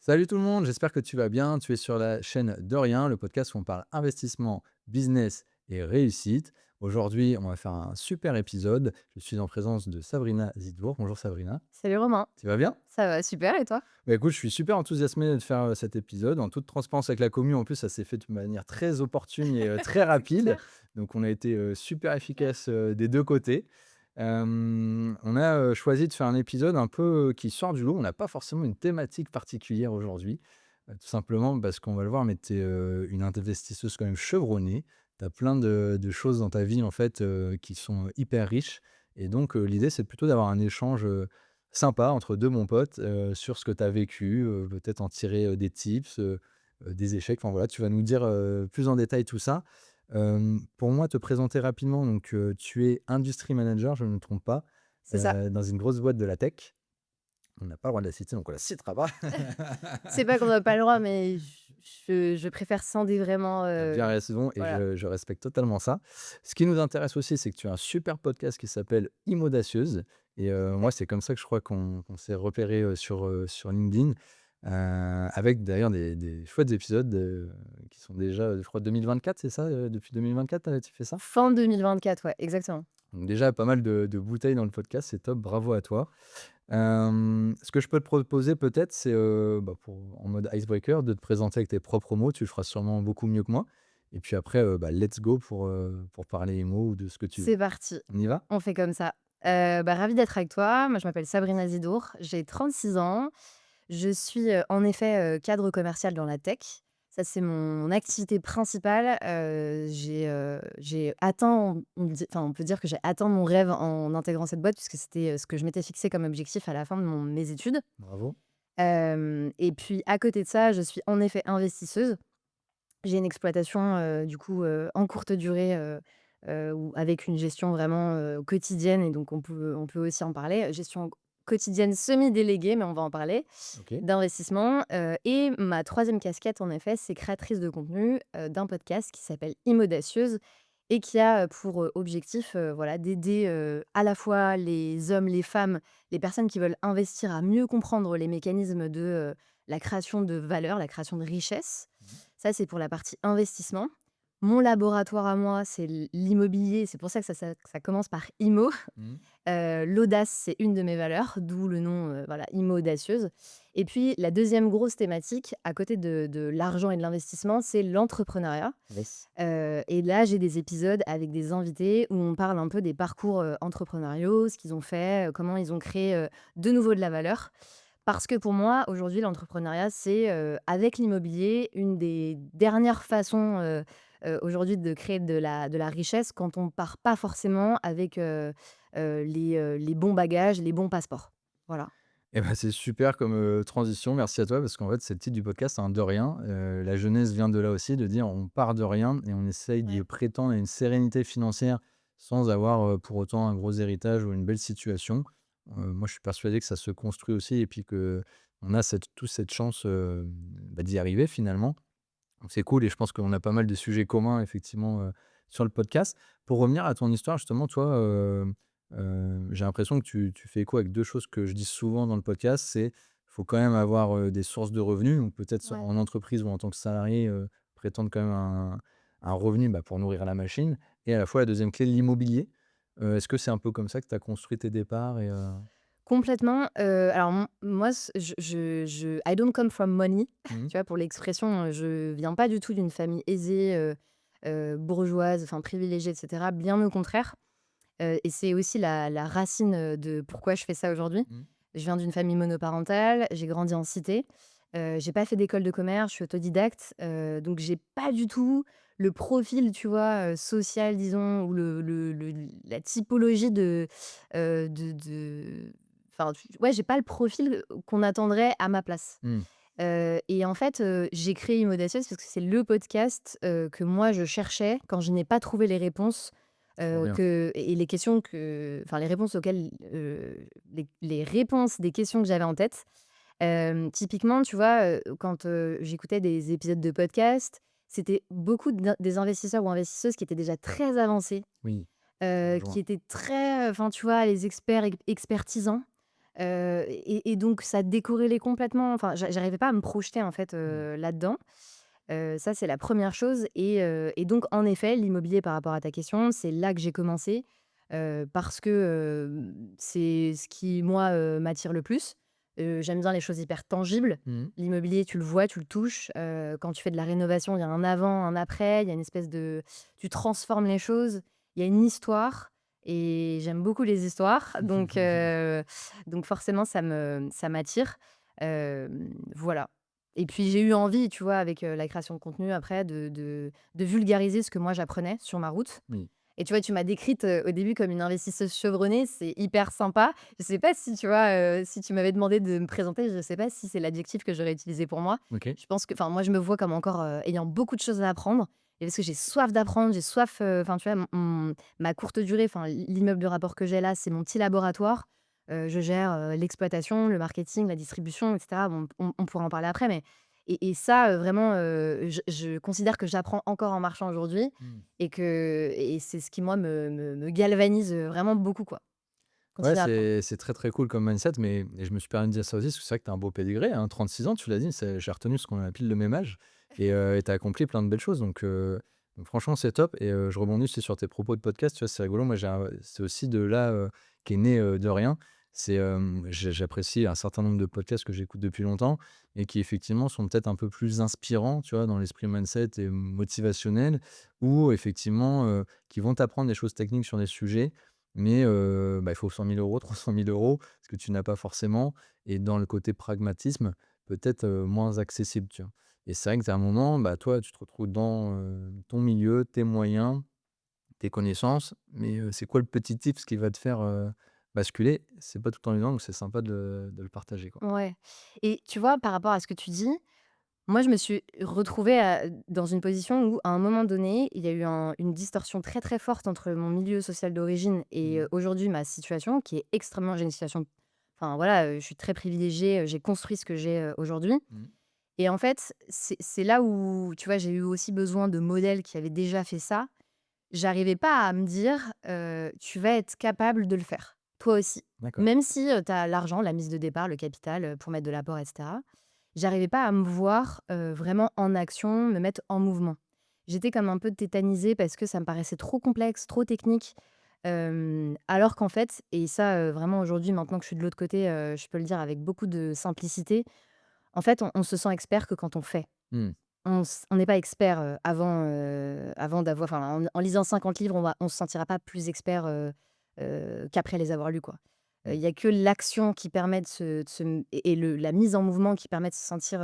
Salut tout le monde, j'espère que tu vas bien. Tu es sur la chaîne De Rien, le podcast où on parle investissement, business et réussite. Aujourd'hui, on va faire un super épisode. Je suis en présence de Sabrina Zidbourg. Bonjour Sabrina, Salut Romain, tu vas bien? ça va super et toi? Bah écoute, je suis super enthousiasmé de faire cet épisode. En toute transparence avec la commu, en plus, ça s'est fait de manière très opportune et très C'est rapide. clair. Donc, on a été super efficace des deux côtés. On a choisi de faire un épisode un peu qui sort du lot. On n'a pas forcément une thématique particulière aujourd'hui. Tout simplement parce qu'on va le voir, mais tu es une investisseuse quand même chevronnée. Tu as plein de choses dans ta vie, en fait, qui sont hyper riches. Et donc, l'idée, c'est plutôt d'avoir un échange sympa entre 2 bons potes, sur ce que tu as vécu, peut-être en tirer, des tips, des échecs. Enfin voilà, tu vas nous dire, plus en détail tout ça. Pour moi, te présenter rapidement, donc, tu es industry manager, je ne me trompe pas, C'est ça. dans une grosse boîte de la tech. On n'a pas le droit de la citer, donc on la citera pas. C'est pas qu'on n'a pas le droit, mais je préfère scinder vraiment, Tu as bien raison et voilà. je respecte totalement ça. Ce qui nous intéresse aussi, c'est que tu as un super podcast qui s'appelle Imodacieuse et moi, Exact. c'est comme ça que je crois qu'on s'est repéré sur LinkedIn, avec d'ailleurs des chouettes épisodes, qui sont déjà, je crois 2024, c'est ça? Depuis 2024, tu fais ça? Fin 2024, ouais, exactement. Donc déjà pas mal de bouteilles dans le podcast, c'est top, bravo à toi. Ce que je peux te proposer peut-être, c'est, bah, pour en mode icebreaker, de te présenter avec tes propres mots. Tu le feras sûrement beaucoup mieux que moi et puis après, bah, let's go pour parler émo ou de ce que tu veux. C'est parti, On y va? on fait comme ça. Ravie d'être avec toi. Moi, je m'appelle Sabrina Zidour, j'ai 36 ans. Je suis, en effet, cadre commercial dans la tech. Ça, c'est mon activité principale. J'ai atteint, on peut dire que j'ai atteint mon rêve en intégrant cette boîte puisque c'était, ce que je m'étais fixé comme objectif à la fin de mes études. Bravo. Et puis à côté de ça, je suis en effet investisseuse. J'ai une exploitation, du coup, en courte durée, ou avec une gestion vraiment, quotidienne et donc on peut aussi en parler. Gestion quotidienne semi-déléguée, mais on va en parler, OK. d'investissement, et ma troisième casquette, en effet, c'est créatrice de contenu, d'un podcast qui s'appelle Imodacieuse et qui a, pour, objectif, voilà, d'aider, à la fois les hommes, les femmes, les personnes qui veulent investir à mieux comprendre les mécanismes de, la création de valeur, la création de richesse. Mmh. Ça, c'est pour la partie investissement. Mon laboratoire à moi, c'est l'immobilier, c'est pour ça que ça commence par IMO. Mmh. L'audace, c'est une de mes valeurs, d'où le nom, voilà, IMO audacieuse. Et puis la deuxième grosse thématique, à côté de l'argent et de l'investissement, c'est l'entrepreneuriat. Yes. Et là, j'ai des épisodes avec des invités où on parle un peu des parcours, entrepreneuriaux, ce qu'ils ont fait, comment ils ont créé, de nouveau de la valeur. Parce que pour moi, aujourd'hui, l'entrepreneuriat, c'est, avec l'immobilier, une des dernières façons, aujourd'hui de créer de la richesse quand on part pas forcément avec, les bons bagages, les bons passeports. Voilà. Et bah, c'est super comme, transition. Merci à toi parce qu'en fait, c'est le titre du podcast, hein, de rien. La jeunesse vient de là aussi, de dire on part de rien et on essaye d'y Ouais. prétendre à une sérénité financière sans avoir, pour autant un gros héritage ou une belle situation. Moi, je suis persuadé que ça se construit aussi et puis qu'on a tous cette chance, bah, d'y arriver finalement. Donc c'est cool et je pense qu'on a pas mal de sujets communs effectivement, sur le podcast. Pour revenir à ton histoire justement, toi, j'ai l'impression que tu fais écho avec 2 choses que je dis souvent dans le podcast, c'est faut quand même avoir, des sources de revenus, donc peut-être Ouais. en entreprise ou en tant que salarié, prétendre quand même un revenu, bah, pour nourrir la machine et à la fois la deuxième clé, l'immobilier. Est-ce que c'est un peu comme ça que tu as construit tes départs et Complètement, alors moi je I don't come from money, mmh, tu vois? Pour l'expression, je viens pas du tout d'une famille aisée, bourgeoise, enfin privilégiée et cetera, bien au contraire. Et c'est aussi la racine, de pourquoi je fais ça aujourd'hui. mmh, Je viens d'une famille monoparentale, j'ai grandi en cité, j'ai pas fait d'école de commerce, je suis autodidacte, donc j'ai pas du tout le profil, tu vois, social disons ou la typologie de enfin, ouais, j'ai pas le profil, qu'on attendrait à ma place. mmh, Et en fait, j'ai créé Imodacieuse parce que c'est le podcast, que moi je cherchais quand je n'ai pas trouvé les réponses, trop bien. que et les questions que enfin les réponses auxquelles, les réponses des questions que j'avais en tête. Typiquement, tu vois, quand, j'écoutais des épisodes de podcast, c'était beaucoup des investisseurs ou investisseuses qui étaient déjà très avancés, Oui, je rejoins. qui étaient très, enfin, tu vois, les experts expertisants. Et donc ça décorrélait complètement, enfin j'arrivais pas à me projeter en fait, Mmh. là-dedans. Ça c'est la première chose et donc en effet, l'immobilier par rapport à ta question, c'est là que j'ai commencé, parce que, c'est ce qui moi, m'attire le plus. J'aime bien les choses hyper tangibles. Mmh. L'immobilier, tu le vois, tu le touches, quand tu fais de la rénovation, il y a un avant, un après, il y a une espèce de tu transformes les choses, il y a une histoire et j'aime beaucoup les histoires donc forcément ça m'attire, voilà. Et puis j'ai eu envie, tu vois, avec, la création de contenu après de vulgariser ce que moi j'apprenais sur ma route Oui. et tu vois, tu m'as décrite, au début comme une investisseuse chevronnée, c'est hyper sympa. Je sais pas si tu vois, si tu m'avais demandé de me présenter, je sais pas si c'est l'adjectif que j'aurais utilisé pour moi. OK. Je pense que enfin moi je me vois comme encore, ayant beaucoup de choses à apprendre et parce que j'ai soif d'apprendre, j'ai soif, enfin tu vois, ma courte durée, enfin l'immeuble de rapport que j'ai là, c'est mon petit laboratoire. Je gère, l'exploitation, le marketing, la distribution et cetera. Bon, on pourra en parler après, mais et ça, vraiment, je considère que j'apprends encore en marchant aujourd'hui Mmh. et c'est ce qui moi me galvanise, vraiment beaucoup, quoi. Ouais, Continuer à apprendre. c'est très, très cool comme mindset, mais et je me suis permis de dire ça aussi, parce que c'est vrai que tu as un beau pédigré, hein, 36 ans, tu l'as dit, j'ai retenu parce qu'on a pile le même âge et tu as accompli plein de belles choses, donc franchement, c'est top et je rebondis aussi sur tes propos de podcast, tu vois, c'est rigolo. Moi, c'est aussi de là, qu'est né, de rien. J'apprécie un certain nombre de podcasts que j'écoute depuis longtemps et qui effectivement sont peut-être un peu plus inspirants, tu vois, dans l'esprit mindset et motivationnel ou effectivement, qui vont t'apprendre des choses techniques sur des sujets mais il faut 100 000 €, 300 000 €, ce que tu n'as pas forcément et dans le côté pragmatisme, peut-être, moins accessible, tu vois? Et c'est vrai que tu as un moment, bah, toi, tu te retrouves dans, ton milieu, tes moyens, tes connaissances, mais c'est quoi le petit tips qui va te faire, basculer? C'est pas tout le temps évident, donc c'est sympa de le partager, quoi. Ouais et tu vois, par rapport à ce que tu dis, moi, je me suis retrouvée dans une position où, à un moment donné, il y a eu une distorsion très, très forte entre mon milieu social d'origine et Mmh. aujourd'hui ma situation qui est extrêmement j'ai une situation enfin voilà, je suis très privilégiée, j'ai construit ce que j'ai, aujourd'hui Mmh. et en fait, c'est là où, tu vois, j'ai eu aussi besoin de modèles qui avaient déjà fait ça. J'arrivais pas à me dire, «Tu vas être capable de le faire, toi aussi». D'accord. Même si, tu as l'argent, la mise de départ, le capital, pour mettre de l'apport et cetera. J'arrivais pas à me voir, vraiment en action, me mettre en mouvement. J'étais comme un peu tétanisée parce que ça me paraissait trop complexe, trop technique, alors qu'en fait et ça, vraiment aujourd'hui, maintenant que je suis de l'autre côté, je peux le dire avec beaucoup de simplicité, en fait, on se sent expert que quand on fait. Mmh. On n'est pas expert, avant d'avoir enfin, en lisant 50 livres, on se sentira pas plus expert, qu'après les avoir lus, quoi. Mmh. Il y a que l'action qui permet de se m et la mise en mouvement qui permet de se sentir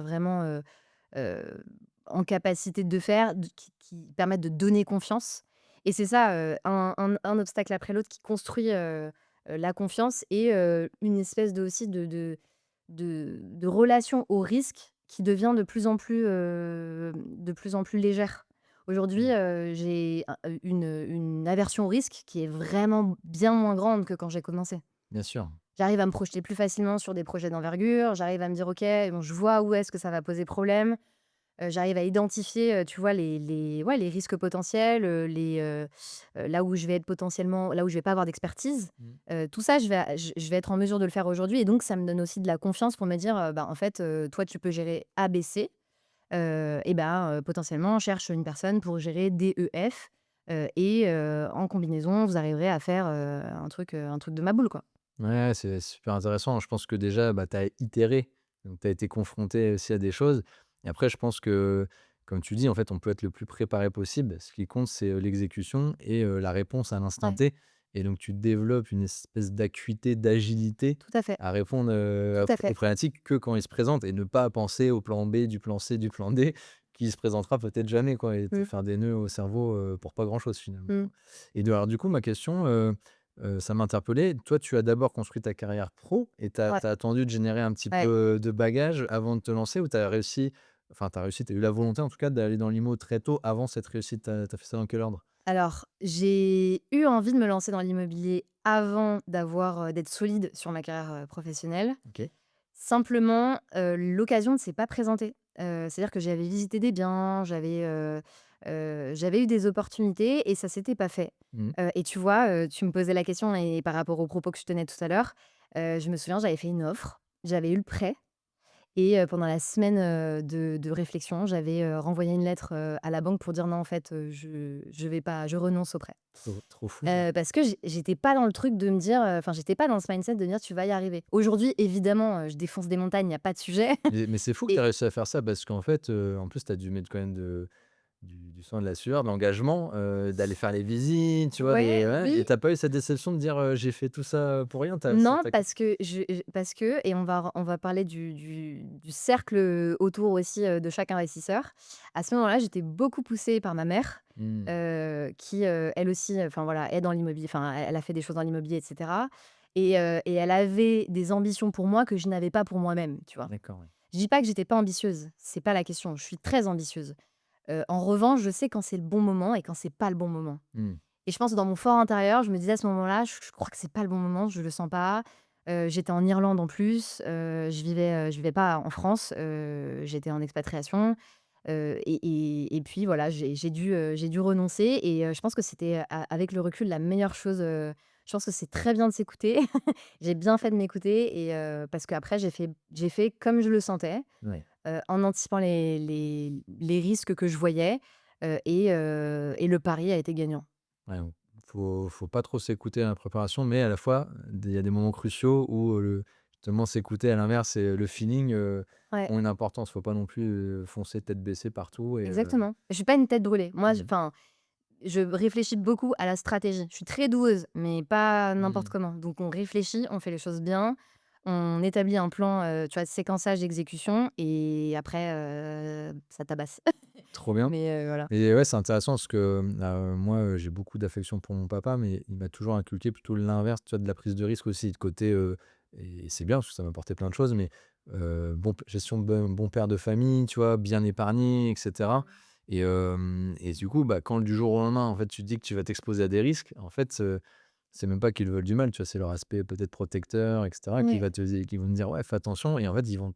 vraiment, heu, en capacité de faire, qui permettent de donner confiance et c'est ça, un obstacle après l'autre qui construit, la confiance et une espèce de aussi de relation au risque qui devient de plus en plus légère. Aujourd'hui, Mmh. j'ai une aversion au risque qui est vraiment bien moins grande que quand j'ai commencé. Bien sûr. J'arrive à me projeter plus facilement sur des projets d'envergure, j'arrive à me dire: «OK, bon, je vois où est-ce que ça va poser problème». J'arrive à identifier, tu vois, les ouais, les risques potentiels, là où je vais être potentiellement là où je vais pas avoir d'expertise. Mmh. Tout ça, je vais être en mesure de le faire aujourd'hui et donc ça me donne aussi de la confiance pour me dire, «Bah, en fait, toi, tu peux gérer A, B, C, et ben, potentiellement, cherche une personne pour gérer D, E, F, et en combinaison, vous arriverez à faire, un truc de ma boule, quoi». Ouais, c'est super intéressant. Je pense que déjà, bah, tu as itéré, donc tu as été confronté aussi à des choses et après je pense que, comme tu dis, en fait, on peut être le plus préparé possible. Ce qui compte, c'est, l'exécution et la réponse à l'instant Ouais, T et donc tu développes une espèce d'acuité, d'agilité tout à fait, à répondre, tout à aux fait. problématiques que quand ils se présentent et ne pas penser au plan B, du plan C, du plan D, qui se présentera peut-être jamais, quoi et te Mmh, faire des nœuds au cerveau, pour pas grand chose finalement. mmh, Et alors du coup, ma question, ça m'a interpellé. Toi, tu as d'abord construit ta carrière pro et tu as ouais, attendu de générer un petit ouais. peu de bagages avant de te lancer ou tu as réussi enfin tu as réussi, tu as eu la volonté en tout cas d'aller dans l'IMO très tôt avant cette réussite? Tu as fait ça dans quel ordre? Alors, j'ai eu envie de me lancer dans l'immobilier avant d'être solide sur ma carrière, professionnelle. OK. Simplement, l'occasion ne s'est pas présentée. C'est-à-dire que j'avais visité des biens, j'avais eu des opportunités et ça s'était pas fait. Mmh. Et tu vois, tu me posais la question et par rapport aux propos que je tenais tout à l'heure, Je me souviens, j'avais fait une offre, j'avais eu le prêt et pendant la semaine, de réflexion, j'avais, renvoyé une lettre, à la banque pour dire: «Non, en fait, je vais pas, je renonce au prêt». Trop fou ça. Parce que j'étais pas dans le truc de me dire, enfin, j'étais pas dans ce mindset de me dire: «Tu vas y arriver». Aujourd'hui, évidemment, je défonce des montagnes, il y a pas de sujet Mais c'est fou que tu aies et réussi à faire ça parce qu'en fait, en plus, tu as dû mettre quand même du sang, de la sueur, de l'engagement, d'aller faire les visites, tu vois? ouais, Ouais oui. et tu pas eu cette déception de dire, «J'ai fait tout ça pour rien», tu ça Non, t'a parce que et on va parler du cercle, autour aussi, de chaque investisseur. À ce moment-là, j'étais beaucoup poussée par ma mère, mmh, qui, elle aussi, enfin voilà, est dans l'immobilier, enfin elle a fait des choses dans l'immobilier et cetera et elle avait des ambitions pour moi que je n'avais pas pour moi-même, tu vois? d'accord, ouais. Je dis pas que j'étais pas ambitieuse, c'est pas la question, je suis très ambitieuse. En revanche, je sais quand c'est le bon moment et quand c'est pas le bon moment. Mmh, Et je pense que dans mon fort intérieur, je me disais à ce moment-là: «Je crois que c'est pas le bon moment, je le sens pas». J'étais en Irlande en plus, je vivais pas en France, j'étais en expatriation, et puis voilà, j'ai dû renoncer et je pense que c'était, avec le recul, la meilleure chose, je pense que c'est très bien de s'écouter. J'ai bien fait de m'écouter et parce qu'après j'ai fait comme je le sentais, ouais. en anticipant les risques que je voyais, et le pari a été gagnant. Ouais, faut pas trop s'écouter à la préparation, mais à la fois, il y a des moments cruciaux où, justement s'écouter à l'inverse et le feeling, Ouais. ont une importance. Faut pas non plus, foncer tête baissée partout et Exactement. Je suis pas une tête brûlée. Moi, mmh, enfin, je réfléchis beaucoup à la stratégie. Je suis très doueuse, mais pas n'importe mmh, comment. Donc on réfléchit, on fait les choses bien, on établit un plan, tu vois, de séquençage, d'exécution et après, ça tabasse. trop bien. Mais voilà. Et ouais, c'est intéressant parce que, moi, j'ai beaucoup d'affection pour mon papa, mais il m'a toujours inculqué plutôt l'inverse, tu vois? De la prise de risque aussi, de côté, et c'est bien parce que ça m'a apporté plein de choses, mais bon gestion de bon père de famille, tu vois? Bien épargné et cetera et du coup, bah, quand du jour au lendemain, en fait, tu te dis que tu vas t'exposer à des risques, en fait, c'est même pas qu'ils veulent du mal, tu vois? C'est leur aspect peut-être protecteur et cetera Oui, qui vont te dire: «Ouais, fais attention» et en fait, ils vont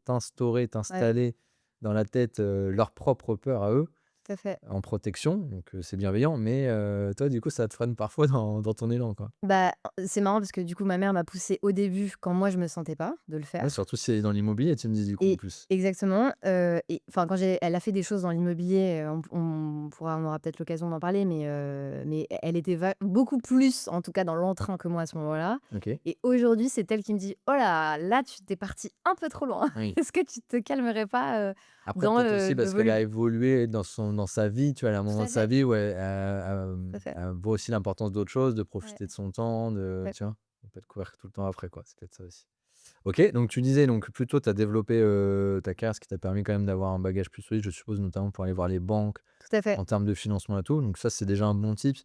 ouais, t'installer dans la tête, leur propre peur à eux tout à fait. en protection, donc c'est bienveillant, mais toi, du coup, ça te freine parfois dans ton élan, quoi. Bah, c'est marrant parce que du coup, ma mère m'a poussée au début quand moi je me sentais pas de le Ouais, faire. surtout si c'est dans l'immobilier, tu me dis, du coup, en Et plus? exactement, et enfin quand elle a fait des choses dans l'immobilier, on aura peut-être l'occasion d'en parler, mais elle était beaucoup plus, en tout cas dans l'entrain que moi à ce moment-là OK. et aujourd'hui, c'est elle qui me dit: «Oh là, tu t'es partie un peu trop loin. Oui. Est-ce que tu te calmerais pas, Après, dans peut-être aussi le parce qu'elle volume?» a évolué dans sa vie, tu vois? Elle a un Tout moment à de sa fait, vie où tout à fait. elle voit aussi l'importance d'autre chose, de Ouais, profiter de son temps, ouais. tu vois? De pas te courir tout le temps après, quoi. C'est peut-être ça aussi. OK, donc tu disais donc plutôt tu as développé, ta carrière, ce qui t'a permis quand même d'avoir un bagage plus solide, je suppose, notamment pour aller voir les banques Tout à fait. en termes de financement et tout, donc ça, c'est déjà un bon tips.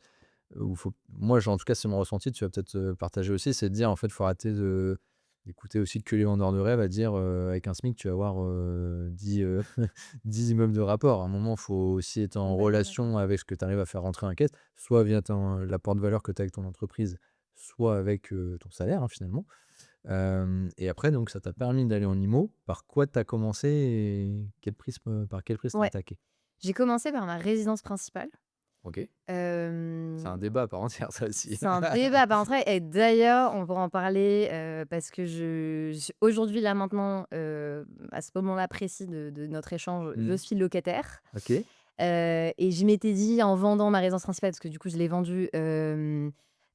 Où faut moi, en tout cas, c'est mon ressenti, tu vas peut-être, partager aussi, c'est de dire, en fait, faut arrêter d'écouter aussi que les vendeurs de rêves à dire, avec un SMIC, tu vas avoir, 10, 10 immeubles de rapport. À un moment, faut aussi être en Complètement d'accord. relation avec ce que tu arrives à faire rentrer en caisse, soit via ton l'apport de valeur que tu as avec ton entreprise, soit avec, ton salaire, hein, finalement. Et après donc ça t'a permis d'aller en IMO. Par quoi tu as commencé et par quel prisme tu as Ouais, attaqué? j'ai commencé par ma résidence principale. OK. C'est Hem un débat à part entière ça aussi. C'est un débat à part entière et d'ailleurs, on pourra en parler, parce que aujourd'hui, là, maintenant, à ce moment-là précis de notre échange, je Mmh. suis locataire, OK. et je m'étais dit en vendant ma résidence principale, parce que du coup, je l'ai vendue,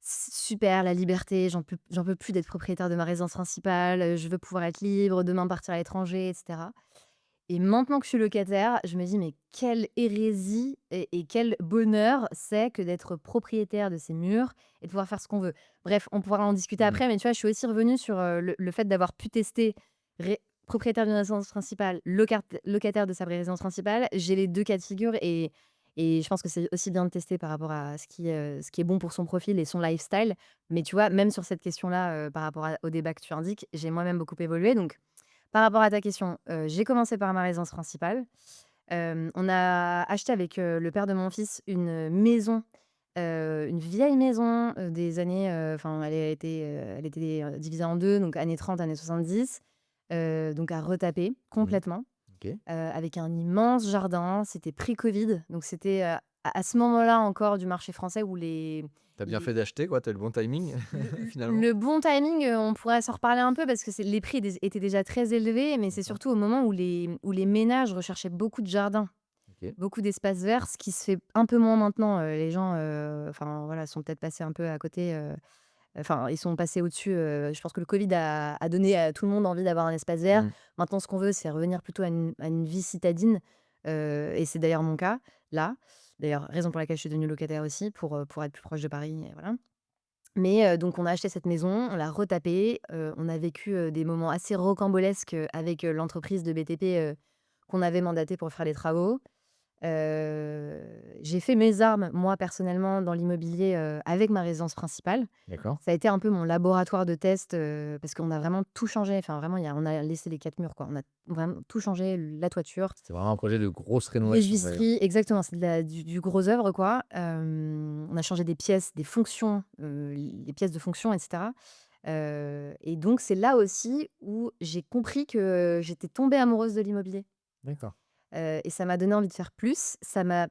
Super la liberté, j'en peux plus d'être propriétaire de ma résidence principale, je veux pouvoir être libre, demain partir à l'étranger et cetera». Et maintenant que je suis locataire, je me dis: «Mais quelle hérésie et quel bonheur c'est que d'être propriétaire de ces murs et de pouvoir faire ce qu'on veut». Bref, on pourra en discuter Mmh. après, mais tu vois, je suis aussi revenue sur, le fait d'avoir pu tester propriétaire d'une résidence principale, locataire de sa résidence principale. J'ai les 2 cas de figure et je pense que c'est aussi bien de tester par rapport à ce qui est bon pour son profil et son lifestyle. Mais tu vois, même sur cette question-là, par rapport au débat que tu indiques, j'ai moi-même beaucoup évolué donc par rapport à ta question, j'ai commencé par ma résidence principale. On a acheté avec, le père de mon fils maison, une vieille maison, des années, enfin elle était divisée en 2, donc années 30, années 70, donc à retaper Mmh. complètement, OK. avec un immense jardin. C'était pré-covid, donc c'était, à ce moment-là encore du marché français où Tu bien les fait d'acheter quoi, tu le bon timing finalement? le bon timing, on pourrait s'en reparler un peu parce que les prix étaient déjà très élevés, mais c'est D'accord. surtout au moment où les ménages recherchaient beaucoup de jardins, OK. beaucoup d'espaces verts, ce qui se fait un peu moins maintenant. Les gens, enfin voilà, sont peut-être passés un peu à côté, enfin ils sont passés au-dessus, je pense que le covid a donné à tout le monde envie d'avoir un espace vert. Mmh. Maintenant ce qu'on veut, c'est revenir plutôt à une vie citadine, et c'est d'ailleurs mon cas, là. D'ailleurs, raison pour laquelle je suis devenue locataire aussi pour être plus proche de Paris et voilà. Mais donc on a acheté cette maison, on l'a retapée, on a vécu, des moments assez rocambolesques, avec, l'entreprise de BTP, qu'on avait mandatée pour faire les travaux. J'ai fait mes armes, moi, personnellement, dans l'immobilier, avec ma résidence principale. D'accord. Ça a été un peu mon laboratoire de test, parce qu'on a vraiment tout changé. Enfin, vraiment, on a laissé les 4 murs, quoi. On a vraiment tout changé, la toiture, C'était vraiment un projet de grosse les rénovation, on va dire. huisseries, exactement, c'est du gros œuvre, quoi. On a changé des pièces, des fonctions, les pièces de fonction et cetera. Et donc c'est là aussi où j'ai compris que j'étais tombée amoureuse de l'immobilier, D'accord. et ça m'a donné envie de faire plus. Ça m'a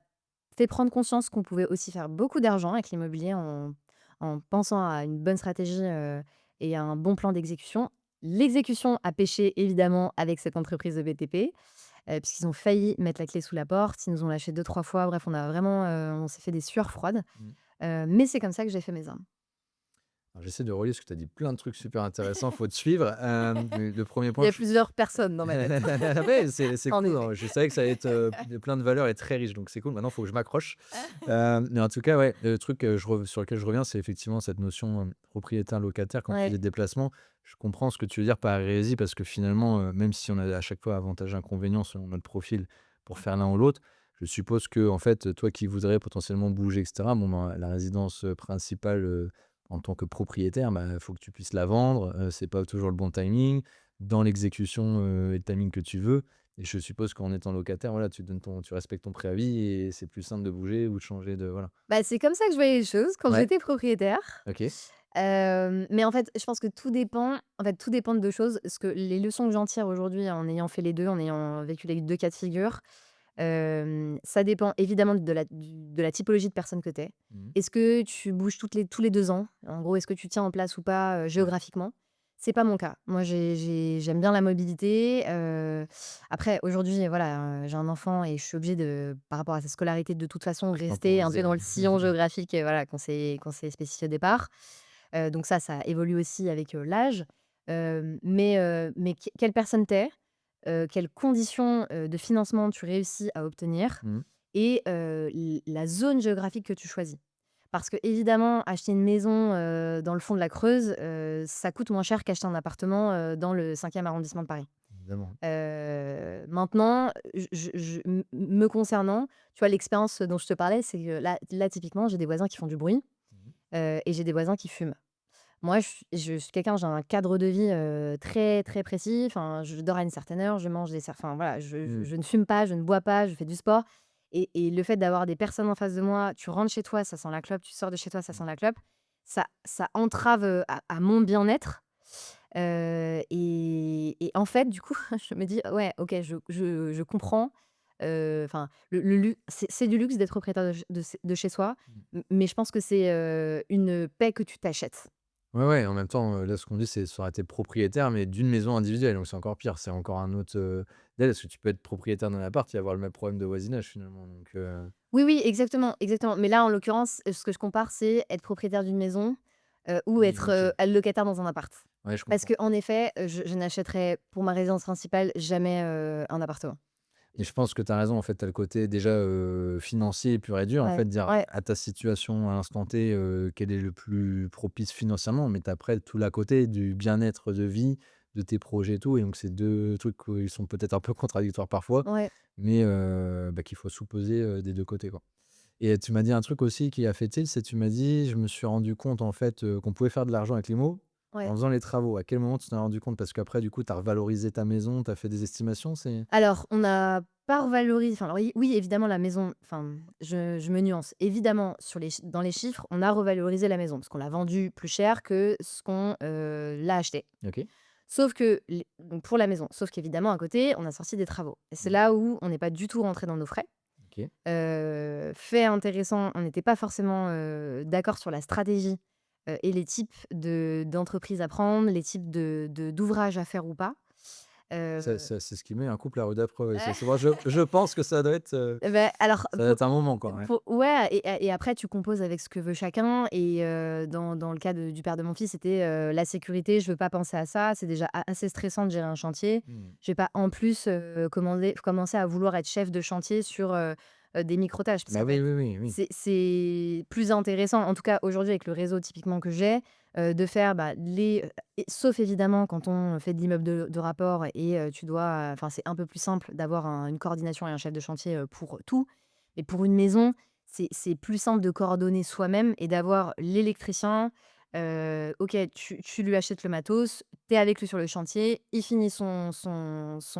fait prendre conscience qu'on pouvait aussi faire beaucoup d'argent avec l'immobilier en pensant à une bonne stratégie, et à un bon plan d'exécution. L'exécution a pêché évidemment avec cette entreprise de BTP, puisqu'ils ont failli mettre la clé sous la porte. Ils nous ont lâché deux trois fois. Bref, on a vraiment, on s'est fait des sueurs froides, Mmh. mais c'est comme ça que j'ai fait mes armes. Alors j'essaie de relier parce que tu as dit plein de trucs super intéressants, faut te suivre. Le 1er Il y point, a je plusieurs personnes dans ma tête, ouais, c'est en cool, effet. hein. Je savais que ça allait être, de plein de valeurs et très riche, donc c'est cool. Maintenant, il faut que je m'accroche. Mais en tout cas, ouais, le truc, sur lequel je reviens, c'est effectivement cette notion, propriétaire-locataire. Quand tu dis Ouais, déplacement, je comprends ce que tu veux dire par hérésie parce que finalement, même si on a à chaque fois avantages et inconvénients selon notre profil pour faire l'un ou l'autre, je suppose que en fait, toi qui voudrais potentiellement bouger et cetera, bon, ben, la résidence, principale, en tant que propriétaire, bah, il faut que tu puisses la vendre, c'est pas toujours le bon timing, dans l'exécution, et le timing que tu veux. Et je suppose qu'en étant locataire, voilà, tu respectes ton préavis et c'est plus simple de bouger ou de changer de voilà. bah, c'est comme ça que je voyais les choses quand Ouais, j'étais propriétaire. OK. Mais en fait, je pense que tout dépend de 2 choses. Ce que les leçons que j'en tire aujourd'hui en ayant fait les 2, en ayant vécu les 2 cas de figure, ça dépend évidemment de la typologie de personne que tu es. Mmh. Est-ce que tu bouges tous les 2 ans? En gros, est-ce que tu tiens en place ou pas, Ouais. géographiquement? C'est pas mon cas. Moi, j'aime bien la mobilité, après aujourd'hui, voilà, j'ai un enfant et je suis obligée par rapport à sa scolarité, de toute façon, rester un peu Temporiser, dans ouais. le sillon géographique, voilà, qu'on s'est spécifié au départ. Donc ça évolue aussi avec, l'âge. Mais quelle personne tu es, quelles conditions, de financement tu réussis à obtenir Mmh. et la zone géographique que tu choisis. Parce que évidemment, acheter une maison, dans le fond de la Creuse, ça coûte moins cher qu'acheter un appartement, dans le 5e arrondissement de Paris. Évidemment. Maintenant, me concernant, tu vois, l'expérience dont je te parlais, c'est que là typiquement, j'ai des voisins qui font du bruit, Mmh. et j'ai des voisins qui fument. Moi, je suis quelqu'un, j'ai un cadre de vie, très, très précis. Enfin, je dors à une certaine heure, je mange enfin voilà, Mmh. je ne fume pas, je ne bois pas, je fais du sport et le fait d'avoir des personnes en face de moi, tu rentres chez toi, ça sent la clope, tu sors de chez toi, ça Mmh. sent la clope, ça entrave, à mon bien-être, et en fait, du coup, je me dis: «Ouais, OK, je comprends». Enfin, le lu c'est du luxe d'être propriétaire de chez soi, Mmh. mais je pense que c'est, une paix que tu t'achètes. Ouais, ouais, en même temps, là, ce qu'on dit, c'est ça aurait été propriétaire, mais d'une maison individuelle, donc c'est encore pire. C'est encore un autre, parce que tu peux être propriétaire d'un appart et avoir le même problème de voisinage finalement, donc Oui, oui, exactement, exactement. Mais là, en l'occurrence, ce que je compare, c'est être propriétaire d'une maison, ou oui, être, OK. locataire dans un appart. Ouais, je Parce comprends. qu'en effet, je n'achèterai pour ma résidence principale jamais, un appartement. Et je pense que tu as raison, en fait, tu as le côté déjà, financier pur et dur, en Ouais, fait, dire ouais, à ta situation à l'instant T, quel est le plus propice financièrement, mais tu as après tout l'à côté du bien-être de vie, de tes projets et tout, et donc c'est 2 trucs qui sont peut-être un peu contradictoires parfois, ouais, mais bah, qu'il faut sous-peser, des 2 côtés, quoi. Et tu m'as dit un truc aussi qui a fait tilt, c'est tu m'as dit: «Je me suis rendu compte, en fait, qu'on pouvait faire de l'argent avec l'IMO en ouais. faisant les travaux». À quel moment tu t'en as rendu compte? Parce qu'après, du coup, tu as revalorisé ta maison, tu as fait des estimations, c'est Alors, on n'a pas revalorisé, enfin, alors oui, oui, évidemment, la maison, enfin, je me nuance. Évidemment, dans les chiffres, on a revalorisé la maison parce qu'on l'a vendue plus cher que ce qu'on, l'a achetée. OK. Sauf que donc pour la maison, sauf qu'évidemment, à côté, on a sorti des travaux et c'est Mmh. là où on n'est pas du tout rentré dans nos frais. OK. Fait intéressant, on n'était pas forcément, d'accord sur la stratégie, et les types d'entreprises à prendre, les types d'ouvrages à faire ou pas. Heu, C'est ce qui met un couple à rude épreuve, ouais. C'est moi je pense que alors ça doit être un moment, quoi, ouais. ouais et après tu composes avec ce que veut chacun et dans le cas du père de mon fils, c'était, la sécurité, je veux pas penser à ça, c'est déjà a assez stressant de gérer un chantier. Mmh. Je vais pas en plus, commencer à vouloir être chef de chantier sur, des micro-tâches parce Bah, qu'en oui, fait, oui, oui, oui. c'est plus intéressant, en tout cas aujourd'hui avec le réseau typiquement que j'ai, de faire, bah, et sauf évidemment quand on fait de l'immeuble de rapport et tu dois, enfin c'est un peu plus simple d'avoir une coordination et un chef de chantier, pour tout. Mais pour une maison, c'est plus simple de coordonner soi-même et d'avoir l'électricien, OK, tu lui achètes le matos, tu es avec lui sur le chantier, il finit son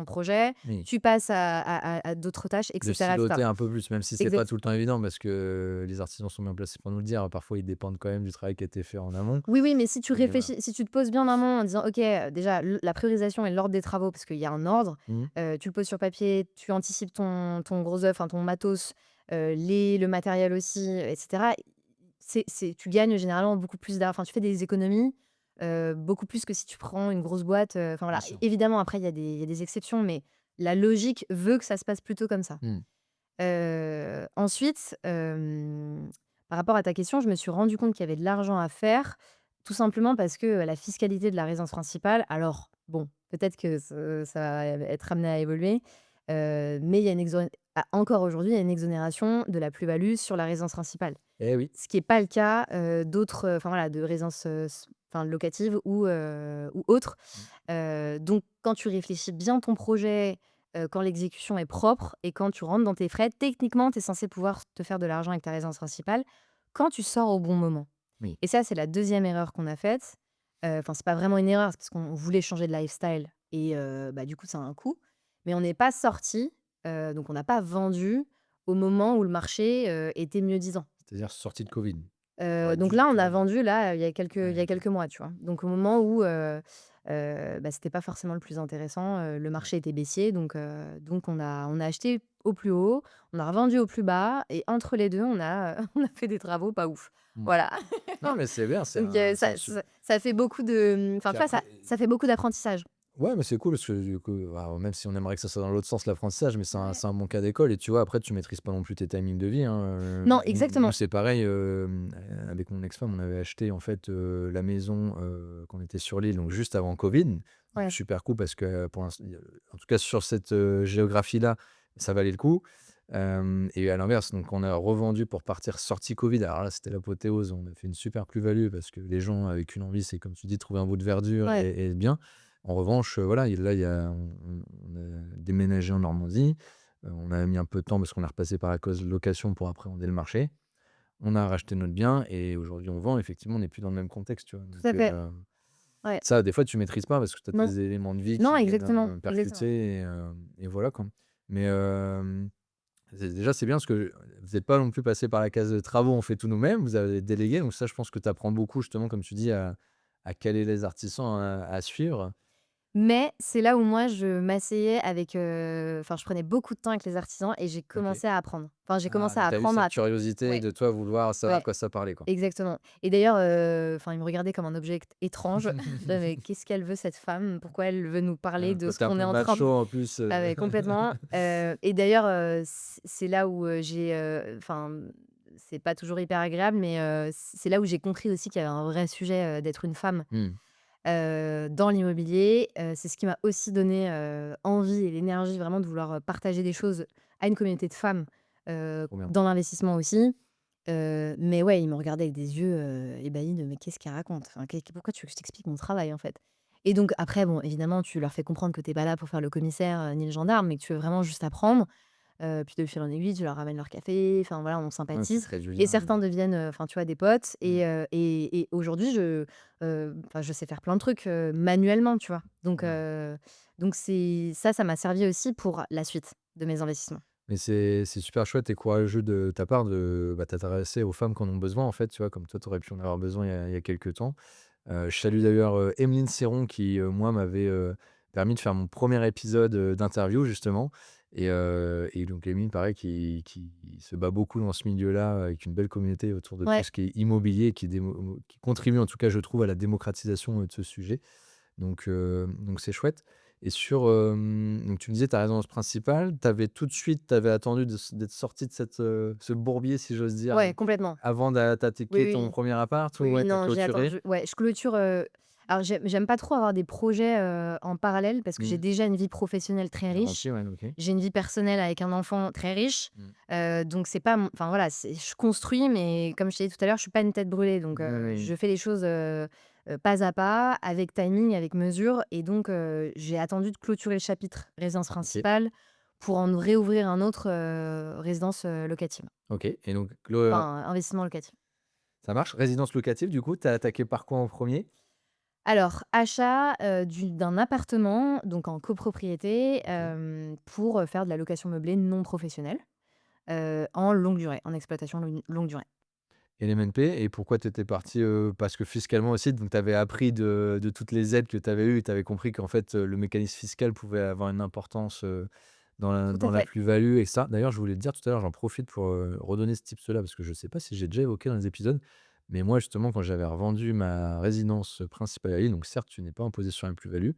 projet, Oui. tu passes à d'autres tâches et De cetera et cetera. siloter un peu plus, même si c'est pas Exact tout le temps évident parce que les artisans sont bien placés pour nous le dire. Parfois, ils dépendent quand même du travail qui a été fait en amont. Oui, oui, mais si tu Mais voilà. réfléchis, si tu te poses bien en amont en disant: «OK, déjà la priorisation et l'ordre des travaux», parce qu'il y a un ordre, Mmh. tu le poses sur papier, tu anticipes ton gros œuvre, enfin ton matos, le matériel aussi, et cetera. Tu gagnes généralement beaucoup plus enfin tu fais des économies, beaucoup plus que si tu prends une grosse boîte, enfin Bien voilà. sûr. Évidemment après il y a des exceptions, mais la logique veut que ça se passe plutôt comme ça. Mmh. Ensuite, par rapport à ta question, je me suis rendu compte qu'il y avait de l'argent à faire, tout simplement parce que, la fiscalité de la résidence principale, alors bon, peut-être que ça va être amené à évoluer, mais il y a encore aujourd'hui, il y a une exonération de la plus-value sur la résidence principale. Eh oui. Ce qui est pas le cas, d'autres, enfin voilà, de résidences, enfin locatives ou autres. Mmh. Donc quand tu réfléchis bien ton projet, quand l'exécution est propre et quand tu rentres dans tes frais, techniquement, tu es censé pouvoir te faire de l'argent avec ta résidence principale quand tu sors au bon moment. Oui. Et ça, c'est la deuxième erreur qu'on a faite. Enfin, c'est pas vraiment une erreur, c'est parce qu'on voulait changer de lifestyle et bah, du coup, ça a un coût. Mais on n'est pas sorti, donc on n'a pas vendu au moment où le marché, était mieux-disant. C'est-à-dire sortie de Covid. Tu aurais Donc dû là, on tu a aurais vendu là, il y ouais, a OK. quelques mois, tu vois? Donc au moment où, bah, c'était pas forcément le plus intéressant, le Ouais. marché était baissier donc on a acheté au plus haut, on a revendu au plus bas et entre les 2, on a, on a fait des travaux pas ouf. Mmh. Voilà. Non, mais c'est bien, Donc c'est un ça fait beaucoup de, enfin, puis tu vois, après ça fait beaucoup d'apprentissage. ouais, mais c'est cool parce que du coup, waouh, même si on aimerait que ça soit dans l'autre sens l'apprentissage, mais Ouais. c'est un bon cas d'école et tu vois, après tu maîtrises pas non plus tes timings de vie, hein, Non, nous exactement. c'est pareil, avec mon ex-femme, on avait acheté en fait, la maison, quand on était sur l'île, donc juste avant Covid. Donc Ouais. super cool parce que pour l'instant, en tout cas sur cette, géographie-là, ça valait le coup. Et à l'inverse, donc on a revendu pour partir sortie Covid. Alors là, c'était l'apothéose, on a fait une super plus-value parce que les gens avaient qu'une envie, c'est comme tu dis, trouver un bout de verdure Ouais. et bien. En revanche, voilà, là, on a déménagé en Normandie. On a mis un peu de temps parce qu'on est repassé par la cause location pour appréhender le marché. On a racheté notre bien et aujourd'hui, on vend. Effectivement, on n'est plus dans le même contexte, tu vois? Tout Donc, à fait. Ouais. ça, des fois, tu maîtrises pas parce que tu as Non. tes éléments de vie Non, qui viennent, exactement, exactement. percuter et voilà, quoi. Mais, c'est bien parce que vous êtes pas non plus passé par la case, travaux, on fait tout nous-mêmes. Vous avez délégué, donc ça, je pense que tu apprends beaucoup justement, comme tu dis, à caler les artisans à suivre. Mais c'est là où moi je m'asseyais avec, enfin je prenais beaucoup de temps avec les artisans et j'ai OK. commencé à apprendre. Enfin j'ai Ah, commencé à tu as eu apprendre cette à curiosité ouais, de toi vouloir savoir de ouais, quoi ça parlait, quoi. exactement. Et d'ailleurs, enfin ils me regardaient comme un objet étrange. Je disais: «Mais qu'est-ce qu'elle veut cette femme? Pourquoi elle veut nous parler Un de ce côté un qu'on est peu en train de». macho en plus, Ah ouais, complètement, et d'ailleurs, c'est là où, j'ai, enfin, c'est pas toujours hyper agréable, mais c'est là où j'ai compris aussi qu'il y avait un vrai sujet, d'être une femme. mmh, Dans l'immobilier, c'est ce qui m'a aussi donné, envie et l'énergie vraiment de vouloir, partager des choses à une communauté de femmes, trop bien. dans l'investissement aussi. Mais ouais, ils me regardaient avec des yeux, ébahis de: «Mais qu'est-ce qu'elle raconte? Enfin, pourquoi tu veux que je t'explique mon travail, en fait?» Et donc après, bon, évidemment, tu leur fais comprendre que tu es pas là pour faire le commissaire, ni le gendarme, mais que tu veux vraiment juste apprendre. Puis de fil en aiguille, tu leur ramènes leur café, enfin voilà, on Ouais, tu sympathise crées du et lien, certains deviennent, enfin tu vois, des potes mmh, et aujourd'hui enfin je sais faire plein de trucs, manuellement, tu vois? trop bien. Donc c'est ça m'a servi aussi pour la suite de mes investissements. Mais c'est super chouette et courageux de ta part de, bah, t'intéresser aux femmes qui en ont besoin, en fait, tu vois? Comme toi, tu aurais pu en avoir besoin il y a quelque temps. Je salue d'ailleurs, Emeline Serron qui, moi, m'avait, permis de faire mon premier épisode, d'interview justement Et donc Émile, pareil, qui se bat beaucoup dans ce milieu-là, avec une belle communauté autour de tout Ouais, ce qui est immobilier, qui contribue, en tout cas, je trouve, à la démocratisation, de ce sujet. Donc c'est chouette. Et donc tu me disais ta résidence principale, tu avais tout de suite, tu avais attendu d'être sorti de ce bourbier, si j'ose dire, ouais, complètement. avant Oui, d'attaquer ton oui. premier appart, ou Oui, oui, ouais, tu as non, j'ai clôturé? attendu ouais, je clôture, alors j'aime pas trop avoir des projets, en parallèle parce que j'ai Mmh. déjà une vie professionnelle très Bien riche. rempli, ouais, OK. J'ai une vie personnelle avec un enfant très riche, Mmh. donc c'est pas mon enfin voilà, c'est je construis mais comme je t'ai dit tout à l'heure, je suis pas une tête brûlée donc Oui, oui. je fais les choses, pas à pas, avec timing, avec mesure et donc j'ai attendu de clôturer le chapitre résidence OK. principale pour en réouvrir un autre, résidence, locative, OK, et donc enfin investissement locatif. ça marche. Résidence locative, du coup, tu as attaqué par quoi en premier? Alors, achat, d'un appartement, donc en copropriété, OK. pour, faire de la location meublée non professionnelle, en longue durée, en exploitation longue durée. Et l'MNP, et pourquoi tu étais parti, parce que fiscalement aussi, donc tu avais appris de toutes les aides que tu avais eues, et tu avais compris qu'en fait, le mécanisme fiscal pouvait avoir une importance, dans la Tout à dans la fait. plus-value et ça. D'ailleurs, je voulais te dire tout à l'heure, j'en profite pour, redonner ce tips-là, parce que je ne sais pas si j'ai déjà évoqué dans les épisodes, mais moi justement quand j'avais revendu ma résidence principale à Lille, donc certes tu n'es pas imposé sur la plus-value,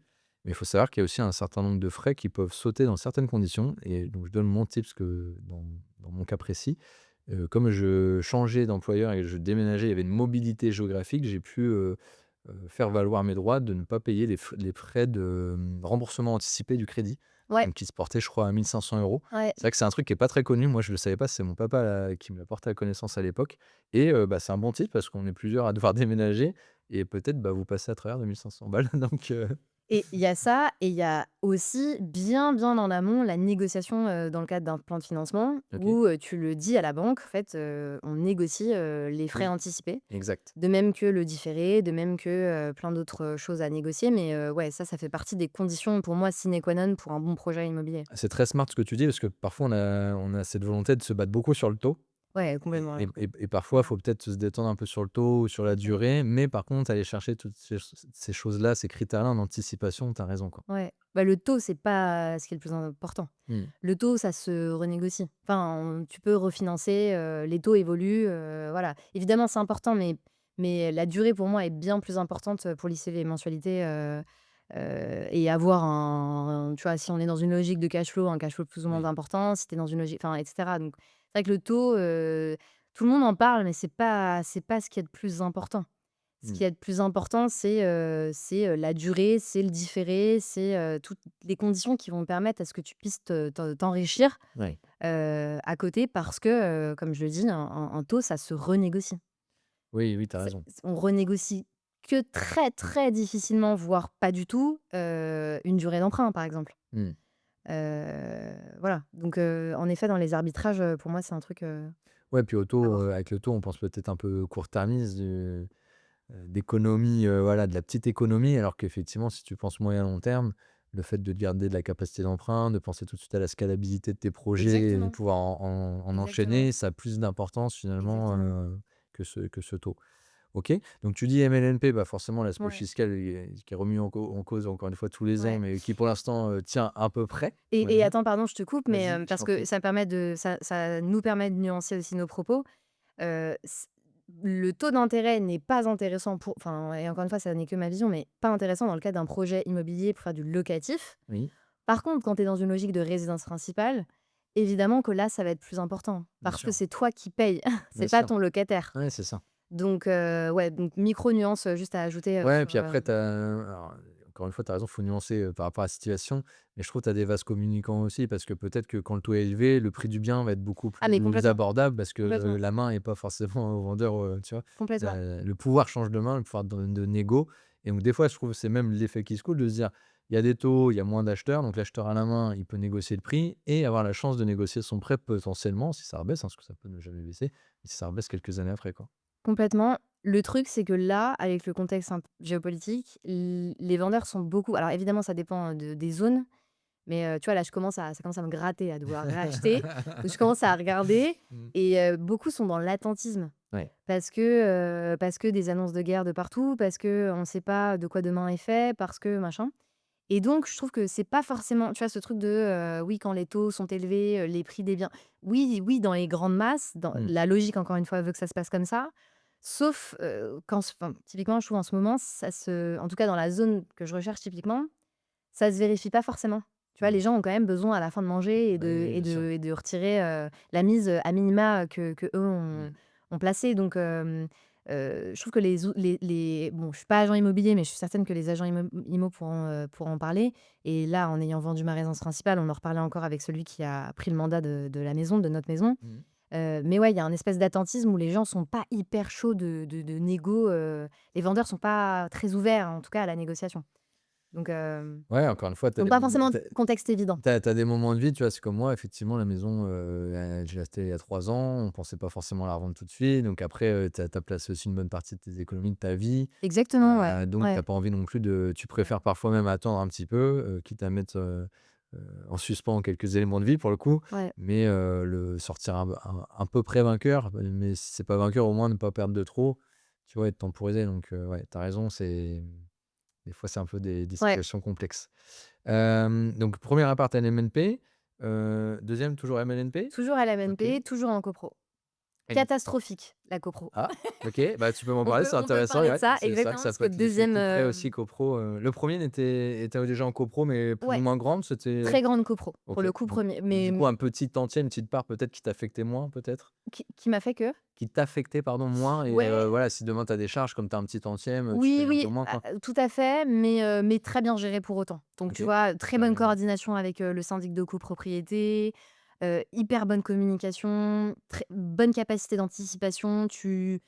mais il faut savoir qu'il y a aussi un certain nombre de frais qui peuvent sauter dans certaines conditions, et donc je donne mon tips que dans mon cas précis, comme je changeais d'employeur et je déménageais, il y avait une mobilité géographique, j'ai pu, faire valoir mes droits de ne pas payer les frais de, remboursement anticipé du crédit, Ouais, donc qui se portait, je crois, à 1 500 €. ouais. C'est vrai que c'est un truc qui est pas très connu. Moi, je le savais pas, c'est mon papa, qui me l'a porté à connaissance à l'époque, et bah, c'est un bon titre parce qu'on est plusieurs à devoir déménager, et peut-être, bah, vous passez à travers de 1 500 balles donc Et il y a ça et il y a aussi bien, bien en amont la négociation, dans le cadre d'un plan de financement OK. où, tu le dis à la banque, en fait, on négocie, les frais Oui, anticipés. exact. De même que le différé, de même que, plein d'autres, choses à négocier mais ouais, ça fait partie des conditions pour moi sine qua non pour un bon projet immobilier. C'est très smart ce que tu dis, parce que parfois on a cette volonté de se battre beaucoup sur le taux. Ouais, complètement, Et ouais, et et et parfois, il complètement. faut peut-être se détendre un peu sur le taux ou sur la Exactement. durée, mais par contre, aller chercher toutes ces choses-là, ces critères-là en anticipation, tu as raison, quoi. Ouais. Bah, le taux, c'est pas ce qui est le plus important. Mmh. Le taux, ça se renégocie. Enfin, tu peux refinancer, les taux évoluent, voilà. Évidemment, c'est important, mais la durée pour moi est bien plus importante, pour lisser les mensualités, et avoir tu vois, si on est dans une logique de cash flow, un cash flow plus ou moins Oui. important, si tu es dans une logique enfin et cetera. Donc c'est vrai que le taux, tout le monde en parle, mais c'est pas ce qui est de plus important. Ce Mmh. qui est de plus important, c'est la durée, c'est le différé, c'est, toutes les conditions qui vont permettre à ce que tu puisses t'enrichir, Ouais. à côté parce que, comme je le dis, un taux, ça se renégocie. Oui, oui, tu as C'est raison. on renégocie que très, très difficilement, voire pas du tout, une durée d'emprunt, par exemple. Mmh. Voilà, donc en effet, dans les arbitrages, pour moi, c'est un truc, Ouais, puis au à taux, voir. avec le taux, on pense peut-être un peu court-termiste, d'économie, voilà, de la petite économie, alors qu'effectivement, si tu penses moyen long terme, le fait de garder de la capacité d'emprunt, de penser tout de suite à la scalabilité de tes projets et de Exactement, pouvoir en exactement, enchaîner, ça a plus d'importance finalement, exactement. que ce taux. OK, donc tu dis MLNP, bah, forcément l'aspect Ouais, fiscal qui est remis en cause encore une fois tous les ans, ouais. mais qui pour l'instant, tient à peu près, on va Et dire. attends, pardon, je te coupe, mais Vas-y, je parce t'en que prie. ça nous permet de nuancer aussi nos propos. C Le taux d'intérêt n'est pas intéressant pour enfin et encore une fois, ça n'est que ma vision, mais pas intéressant dans le cadre d'un projet immobilier pour faire du locatif. Oui, Par contre, quand tu es dans une logique de résidence principale, évidemment que là, ça va être plus important bien parce que sûr, c'est toi qui payes, bien c'est pas sûr. ton locataire. Ouais, c'est ça. Donc ouais, donc micro nuance, juste à ajouter, Ouais, sur, puis après, alors, encore une fois, tu as raison, faut nuancer, par rapport à la situation, mais je trouve que tu as des vases communicants aussi, parce que peut-être que quand le taux est élevé, le prix du bien va être beaucoup ah mais plus complètement, abordable, parce que, complètement, la main est pas forcément au vendeur, tu vois? complètement. Le pouvoir change de main, le pouvoir de négo, et donc des fois, je trouve que c'est même l'effet qui se coule de se dire: «Il y a des taux, il y a moins d'acheteurs», donc l'acheteur à la main, il peut négocier le prix et avoir la chance de négocier son prêt potentiellement, si ça rebaisse, hein, parce que ça peut ne jamais baisser, et si ça rebaisse quelques années après, quoi. Complètement. Le truc, c'est que là, avec le contexte un p géopolitique, les vendeurs sont beaucoup alors évidemment, ça dépend, des zones, mais tu vois, là, ça commence à me gratter à devoir racheter. Donc je commence à regarder Mmh. et beaucoup sont dans l'attentisme Ouais. parce que des annonces de guerre de partout, parce qu'on ne sait pas de quoi demain est fait, parce que machin Et donc je trouve que c'est pas forcément tu vois, ce truc de, oui, quand les taux sont élevés, les prix des biens oui, oui, dans les grandes masses, dans Mmh. la logique, encore une fois, veut que ça se passe comme ça. Sauf, quand enfin, typiquement, je trouve en ce moment, ça se en tout cas dans la zone que je recherche typiquement, ça se vérifie pas forcément. Tu vois, Mmh. les gens ont quand même besoin à la fin de manger et Oui, de oui, et bien sûr. de et de retirer, la mise, à minima, que eux Mmh. ont placée. Donc, je trouve que les bon, je suis pas agent immobilier, mais je suis certaine que les agents immo pourront en parler. Et là, en ayant vendu ma résidence principale, on en reparlait encore avec celui qui a pris le mandat de la maison, de notre maison. Mmh. Mais ouais, il y a un espèce d'attentisme où les gens sont pas hyper chauds de négo, les vendeurs sont pas très ouverts, en tout cas, à la négociation. Donc, Ouais, encore une fois, tu as donc des pas moments forcément tu contexte évident. as des moments de vie, tu vois? C'est comme moi, effectivement, la maison, je l'ai achetée il y a 3 ans. On pensait pas forcément la revendre tout de suite. Donc après, tu as placé aussi une bonne partie de tes économies, de ta vie. Exactement, ouais. Donc tu Ouais. as pas envie non plus de tu préfères parfois même attendre un petit peu, quitte à mettre, en suspens quelques éléments de vie pour le coup, Ouais. mais le sortir un peu près vainqueur, mais si c'est pas vainqueur, au moins ne pas perdre de trop, tu vois? Être temporisé donc ouais, tu as raison, c'est des fois, c'est un peu des Ouais. situations complexes. Donc 1er appart LMNP, 2e toujours MLNP? Toujours à la OK. MNP, toujours en copro. Et du Catastrophique, la copro. ah, OK, bah, tu peux m'en parler, c'est On peut intéressant, parler de ouais. ça, C'est vrai que exactement, ça parce peut que être l'effet 2e, couperet aussi copro, le 1er était déjà en copro, mais plus ou ouais, moins grande, c'était très grande copro, pour OK. le coup, Donc 1er, du mais coup, un petit entier, une petite part peut-être qui t'affectait moins, peut-être? qui m'a fait que? Qui t'affectait, pardon, moins et Ouais, voilà, si demain tu as des charges comme tu as un petit entième, tu oui, payes un peu oui, moins, quoi. tout à fait, mais très bien géré pour autant. Donc tu OK. vois, très bonne Carrément. coordination avec, le syndic de copropriété, hyper bonne communication, très bonne capacité d'anticipation. Tu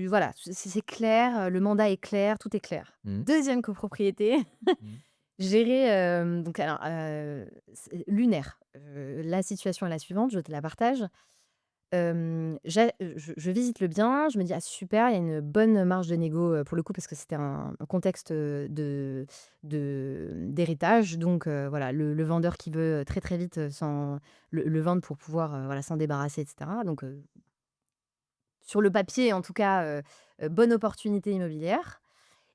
voilà, c'est clair, le mandat est clair, tout est clair. Mmh. 2e copropriété, Mmh. gérée, donc alors, c'est lunaire. La situation est la suivante, je te la partage. Je visite le bien, je me dis: «Ah super, il y a une bonne marge de négo», pour le coup parce que c'était un contexte, d'héritage. Donc, voilà, le vendeur qui veut, très, très vite, le vendre pour pouvoir, voilà, s'en débarrasser et cetera. Donc, sur le papier en tout cas, bonne opportunité immobilière.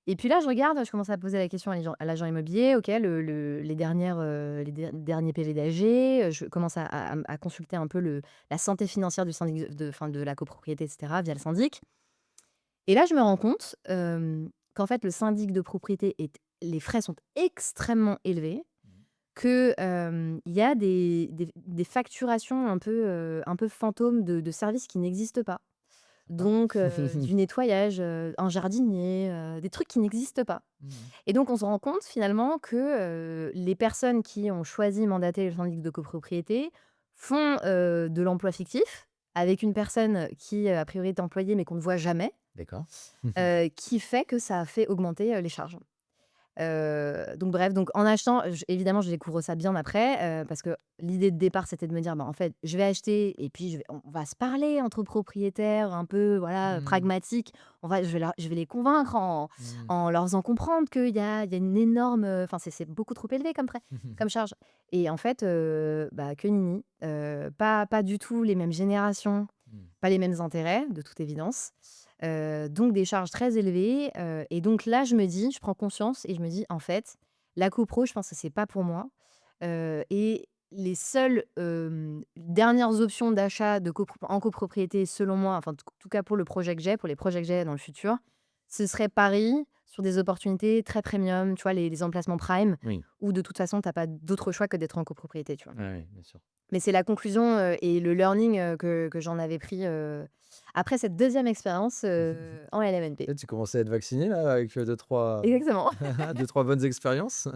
Et puis là, je regarde, je commence à poser la question à l'agent immobilier. OK, les dernières, derniers PV d'AG, je commence à consulter un peu la santé financière du syndic enfin, de la copropriété et cetera, via le syndic. Et là, je me rends compte, qu'en fait, le syndic de propriété est les frais sont extrêmement élevés, que, il y a des facturations un peu fantômes de services qui n'existent pas. Ah. Donc, du nettoyage, un jardinier, des trucs qui n'existent pas. Mmh. Et donc on se rend compte finalement que, les personnes qui ont choisi mandater le syndic de copropriété font, de l'emploi fictif avec une personne qui, a priori est employée mais qu'on ne voit jamais, D'accord. qui fait que ça a fait augmenter, les charges. Donc bref, donc en achetant, évidemment, je découvre ça bien après, parce que l'idée de départ, c'était de me dire: «Bah, en fait, je vais acheter et puis on va se parler entre propriétaires un peu, voilà, Mmh. pragmatiques. Je vais les convaincre Mmh. en leur faisant comprendre qu'il y a une énorme, enfin, c'est beaucoup trop élevé comme charge». Et en fait, bah, que nenni, pas du tout les mêmes générations, Mmh. pas les mêmes intérêts, de toute évidence. Donc des charges très élevées, et donc là, je prends conscience et je me dis: «En fait, la copro, je pense que c'est pas pour moi». Et les seules, dernières options d'achat en copropriété selon moi, enfin, en tout cas pour le projet que j'ai, pour les projets que j'ai dans le futur, ce serait Paris sur des opportunités très premium, tu vois? Les emplacements prime Oui. où de toute façon tu as pas d'autre choix que d'être en copropriété, tu vois? Ouais, ouais, bien sûr. Mais c'est la conclusion, et le learning, que j'en avais pris, après cette deuxième expérience, en LMNP. Là, tu commençais à être vacciné là avec, 2-3 Exactement. 2-3 bonnes expériences?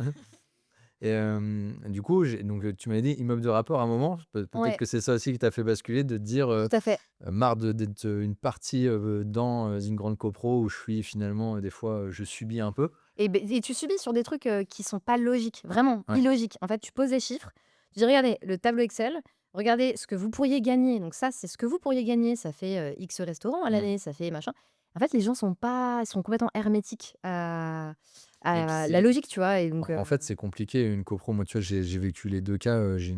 Et du coup, donc tu m'avais dit immeuble de rapport à un moment, peut-être Ouais, que c'est ça aussi qui t'a fait basculer, de te dire, tout à fait. marre d'être, une partie, dans, une grande copro où je suis finalement, des fois, je subis un peu. Et tu subis sur des trucs, qui sont pas logiques, vraiment Ouais. illogiques. En fait, tu poses des chiffres, tu dis: «Regardez le tableau Excel, regardez ce que vous pourriez gagner, donc ça, c'est ce que vous pourriez gagner, ça fait, X restaurants à Mmh. l'année, ça fait machin». En fait, les gens sont complètement hermétiques Et puis à la c'est logique, tu vois? Et donc, en fait, c'est compliqué une copro. Moi, tu vois, j'ai vécu les 2 cas, j'ai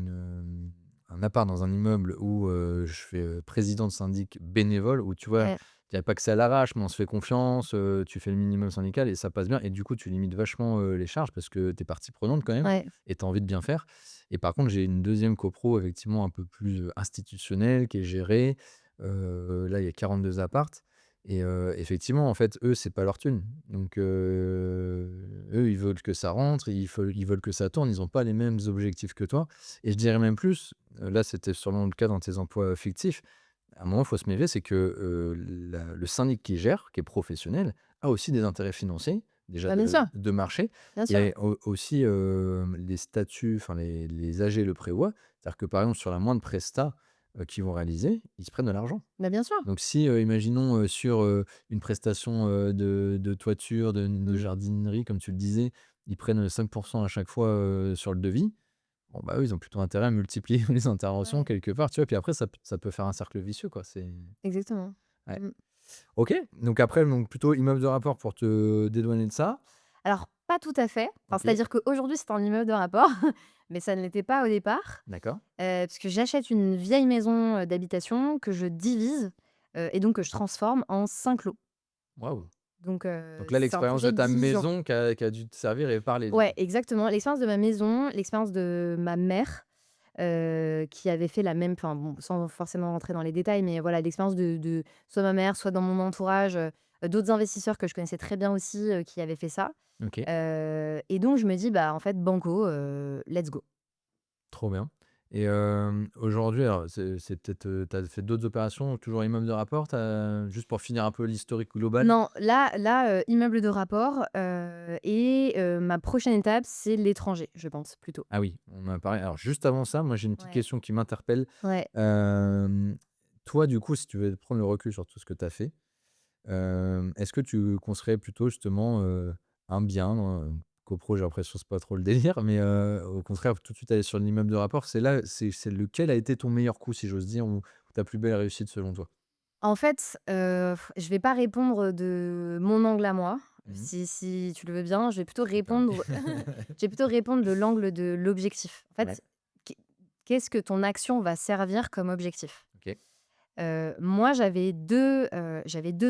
un appart dans un immeuble où, je fais, président de syndic bénévole où tu vois, ouais, je dirais pas que c'est à l'arrache, mais on se fait confiance, tu fais le minimum syndical et ça passe bien et du coup, tu limites vachement, les charges parce que tu es partie prenante quand même Ouais, et tu as envie de bien faire et par contre, j'ai une deuxième copro effectivement un peu plus, institutionnelle qui est gérée. Là, il y a 42 apparts et effectivement, en fait, eux, c'est pas leur thune. Donc eux, ils veulent que ça rentre, ils veulent que ça tourne, ils ont pas les mêmes objectifs que toi et je dirais même plus, là, c'était sûrement le cas dans tes emplois fictifs. À un moment, il faut se méfier, c'est que, le syndic qui gère, qui est professionnel, a aussi des intérêts financiers, déjà bah, bien sûr, de marché bien sûr. et aussi, les statuts, enfin les AG le prévoient. C'est-à-dire que, par exemple, sur la moindre presta, qu'ils vont réaliser, ils se prennent de l'argent. Bah, bien sûr. Donc si, imaginons, sur, une prestation, de toiture, de Mmh. jardinerie, comme tu le disais, ils prennent 5 à chaque fois, sur le devis. Bon, bah, eux, ils ont plutôt intérêt à multiplier les interventions Ouais, quelque part, tu vois? Puis après ça peut faire un cercle vicieux, quoi, c'est exactement. ouais. Mmh. OK, donc après, donc plutôt immeuble de rapport pour te dédouaner de ça. Alors, pas tout à fait. Enfin, OK, c'est-à-dire qu'aujourd'hui, c'est un immeuble de rapport, mais ça ne l'était pas au départ, d'accord. parce que j'achète une vieille maison, d'habitation que je divise, et donc que je transforme en 5 lots. Waouh! Donc, Donc là, c'est un l'expérience de projet de ta division. maison qui a dû te servir et parler, du Ouais, coup? exactement. L'expérience de ma maison, l'expérience de ma mère, qui avait fait la même enfin bon, sans forcément rentrer dans les détails, mais voilà, l'expérience de soit ma mère, soit dans mon entourage, d'autres investisseurs que je connaissais très bien aussi, qui avaient fait ça. OK, Et donc je me dis: «Bah, en fait, banco, let's go». trop bien et aujourd'hui, alors c'est peut-être, tu as fait d'autres opérations, toujours immeuble de rapport? Juste pour finir un peu l'historique global? Non, là, immeuble de rapport, et ma prochaine étape, c'est l'étranger, je pense, plutôt. Ah oui, on en a parlé. Alors juste avant ça, moi j'ai une petite Ouais, question qui m'interpelle. ouais. Hem, Toi, du coup, si tu veux prendre le recul sur tout ce que tu as fait, est-ce que tu conseillerais plutôt justement, un bien, copro, j'ai l'impression que c'est pas trop le délire, mais au contraire tout de suite aller sur l'immeuble de rapport, c'est lequel a été ton meilleur coup, si j'ose dire, ou ta plus belle réussite selon toi? En fait, je vais pas répondre de mon angle à moi, Mmh. si tu le veux bien. Je vais plutôt Je te permets. répondre je vais plutôt répondre de l'angle de l'objectif. En Ouais, fait, qu'est-ce que ton action va servir comme objectif? OK. Moi, j'avais 2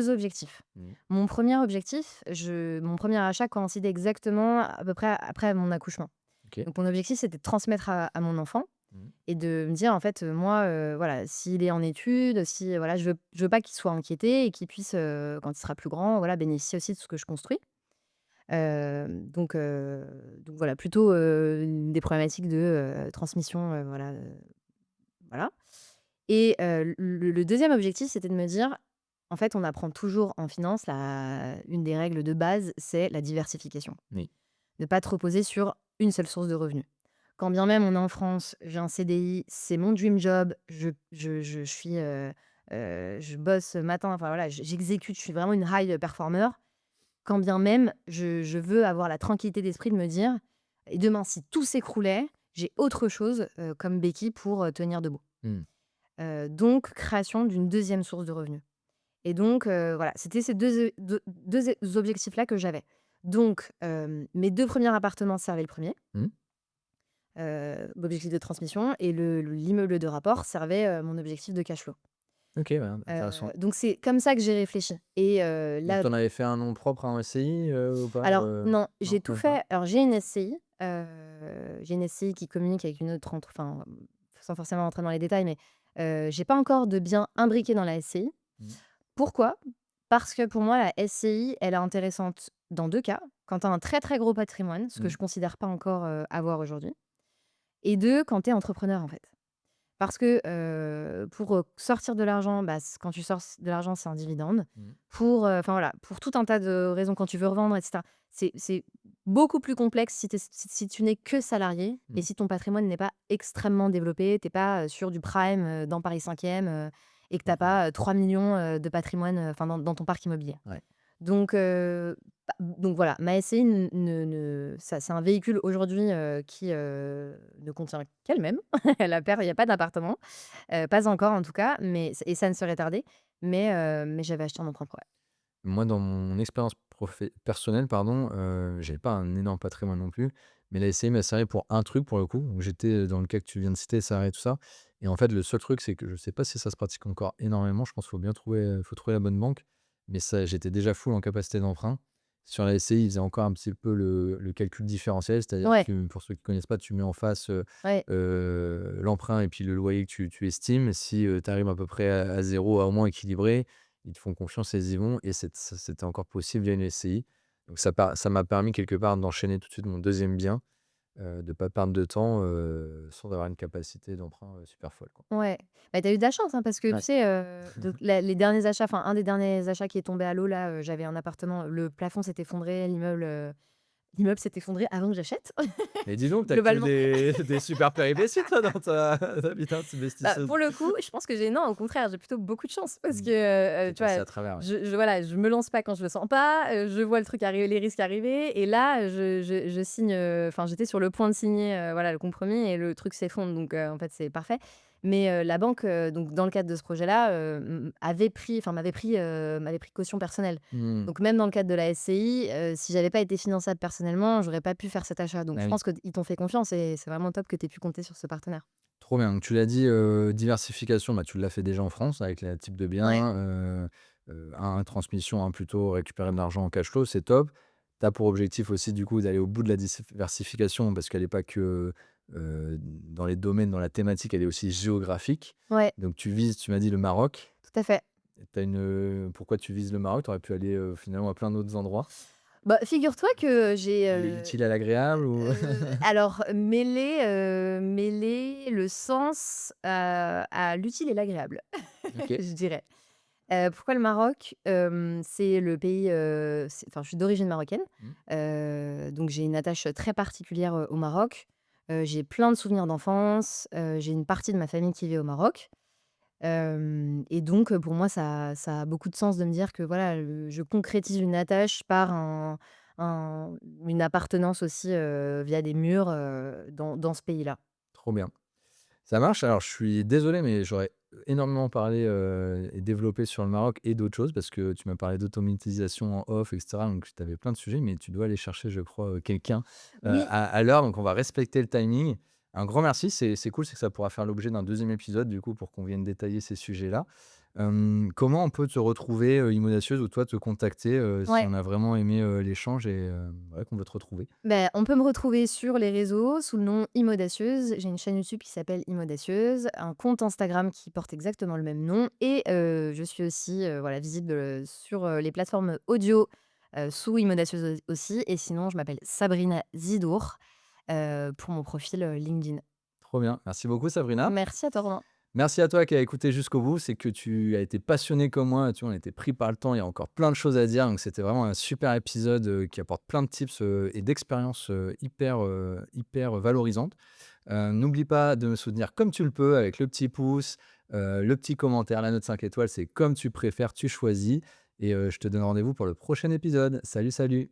objectifs. Mmh. Mon premier achat coïncidait exactement à peu près après mon accouchement. OK. Donc mon objectif, c'était de transmettre à mon enfant Mmh. et de me dire, en fait, moi, voilà, s'il est en études, si, voilà, je veux pas qu'il soit inquiété et qu'il puisse, quand il sera plus grand, voilà, bénéficier aussi de ce que je construis. Donc voilà, plutôt, des problématiques de, transmission, voilà. Et le 2e objectif, c'était de me dire: «En fait, on apprend toujours en finance, une des règles de base, c'est la diversification». Oui. Ne pas te reposer sur une seule source de revenus. Quand bien même on est en France, j'ai un CDI, c'est mon dream job, je suis, je bosse matin, enfin voilà, j'exécute, je suis vraiment une high performer. Quand bien même je veux avoir la tranquillité d'esprit de me dire: «Et demain, si tout s'écroulait, j'ai autre chose, comme béquille pour, tenir debout». Mmh. Donc création d'une deuxième source de revenus. Et donc voilà, c'était ces 2 objectifs-là que j'avais. Donc mes 2 premiers appartements servaient le premier, Mmh. l'objectif de transmission, et l'immeuble de rapport servait, mon objectif de cash flow. OK, ouais, intéressant. Donc c'est comme ça que j'ai réfléchi. Et Donc là tu en avais fait un nom propre à un SCI, ou pas, alors non, non, j'ai tout même pas? fait. Alors j'ai une SCI qui communique avec une autre enfin, sans forcément rentrer dans les détails, mais j'ai pas encore de biens imbriqués dans la SCI. Mmh. Pourquoi? Parce que pour moi, la SCI, elle est intéressante dans 2 cas. Quand tu as un très, très gros patrimoine, ce que Mmh. je considère pas encore, avoir aujourd'hui, et 2 quand tu es entrepreneur, en fait. Parce que, pour, sortir de l'argent, bah, quand tu sors de l'argent, c'est un dividende. Mmh. Pour, enfin voilà, pour tout un tas de raisons, quand tu veux revendre et cetera, c'est beaucoup plus complexe si tu n'es que salarié et Mmh. si ton patrimoine n'est pas extrêmement développé, tu es pas, sur du prime, dans Paris 5e, et que tu as OK. pas, 3 000 000 de patrimoine, enfin dans ton parc immobilier. Ouais. Donc donc voilà, ma SCI ça c'est un véhicule aujourd'hui, qui, ne contient qu'elle-même. Il y a pas d'appartement, pas encore en tout cas, et ça ne serait tardé, mais j'avais acheté en emprunt, ouais. Moi, dans mon expérience personnelle, pardon, j'avais pas un énorme patrimoine non plus, Mais la SCI m'a servi pour un truc, pour le coup. Donc j'étais, dans le cas que tu viens de citer, salarié et tout ça. Et en fait, le seul truc, c'est que je sais pas si ça se pratique encore énormément. Je pense qu'il faut trouver la bonne banque. Mais ça, j'étais déjà full en capacité d'emprunt. Sur la SCI, ils faisaient encore un petit peu le calcul différentiel, c'est-à-dire Ouais, que, pour ceux qui connaissent pas, tu mets en face, ouais. l'emprunt et puis le loyer que tu estimes. Si, tu arrives à peu près à 0, à au moins équilibré, ils te font confiance et ils y vont, et c'était encore possible via une SCI. Donc ça m'a permis quelque part d'enchaîner tout de suite mon deuxième bien, de pas perdre de temps, sans avoir une capacité d'emprunt, super folle, quoi. Ouais, bah, tu as eu de la chance, hein, parce que tu Ouais. sais, donc les derniers achats, enfin un des derniers achats qui est tombé à l'eau là, j'avais un appartement, le plafond s'est effondré, l'immeuble s'est effondré avant que j'achète, Mais dis donc, tu as que globalement. des super péripéties toi dans ta vie Bah, d'investisseuse. pour le coup, je pense que j'ai non, au contraire, j'ai plutôt beaucoup de chance parce Mmh. que, Tu es tu passée vois, à travers, ouais. je voilà, je me lance pas quand je le sens pas, je vois le truc arriver, les risques arriver et là, je signe, enfin, j'étais sur le point de signer, voilà, le compromis et le truc s'effondre donc en fait, c'est parfait. Mais la banque, donc dans le cadre de ce projet-là, m'avait pris caution personnelle. Mmh. Donc même dans le cadre de la SCI, si j'avais pas été finançable personnellement, j'aurais pas pu faire cet achat. Donc Ah je oui. pense qu'ils t'ont fait confiance et c'est vraiment top que tu aies pu compter sur ce partenaire. Trop bien. Donc tu l'as dit, diversification, bah, tu l'as fait déjà en France avec les types de Ouais. biens, un transmission, un plutôt récupérer de l'argent en cash flow, c'est top. Tu as pour objectif aussi du coup d'aller au bout de la diversification parce qu'elle est pas que, dans les domaines, dans la thématique, elle est aussi géographique. Ouais, Donc tu vises, tu m'as dit le Maroc. tout à fait. Pourquoi tu vises le Maroc? Tu aurais pu aller, finalement à plein d'autres endroits. Bah, figure-toi que j'ai, L'utile à l'agréable ou? alors mêler le sens, à l'utile et l'agréable, OK. je dirais. Pourquoi le Maroc? C'est le pays, je suis d'origine marocaine, Mmh. donc j'ai une attache très particulière, au Maroc. J'ai plein de souvenirs d'enfance, j'ai une partie de ma famille qui vit au Maroc. Hem Et donc pour moi, ça a beaucoup de sens de me dire que voilà, je concrétise une attache par un une appartenance aussi, via des murs, dans ce pays-là. Trop bien. Ça marche. Alors, je suis désolé, mais j'aurais énormément parlé, et développé sur le Maroc et d'autres choses parce que tu m'as parlé d'automatisation en off et cetera, donc tu avais plein de sujets, mais tu dois aller chercher, je crois, quelqu'un, Oui. à l'heure, donc on va respecter le timing. Un grand merci, c'est cool, c'est que ça pourra faire l'objet d'un deuxième épisode, du coup, pour qu'on vienne détailler ces sujets-là. Comment on peut te retrouver, Imodacieuse, ou toi te contacter, si Ouais. on a vraiment aimé, l'échange et ouais, qu'on veut te retrouver? Ben on peut me retrouver sur les réseaux sous le nom Imodacieuse. J'ai une chaîne YouTube qui s'appelle Imodacieuse, un compte Instagram qui porte exactement le même nom et je suis aussi, voilà, visible, sur, les plateformes audio, sous Imodacieuse aussi et sinon je m'appelle Sabrina Zidour, pour mon profil, LinkedIn. Trop bien. Merci beaucoup, Sabrina. Merci à toi Romain. Merci à toi qui as écouté jusqu'au bout. C'est que tu as été passionné comme moi. Tu vois, on était pris par le temps. Il y a encore plein de choses à dire. Donc, c'était vraiment un super épisode, qui apporte plein de tips, et d'expériences, hyper valorisantes. N'oublie pas de me soutenir comme tu le peux avec le petit pouce, le petit commentaire, la note 5 étoiles. C'est comme tu préfères, tu choisis. Et je te donne rendez-vous pour le prochain épisode. Salut, salut.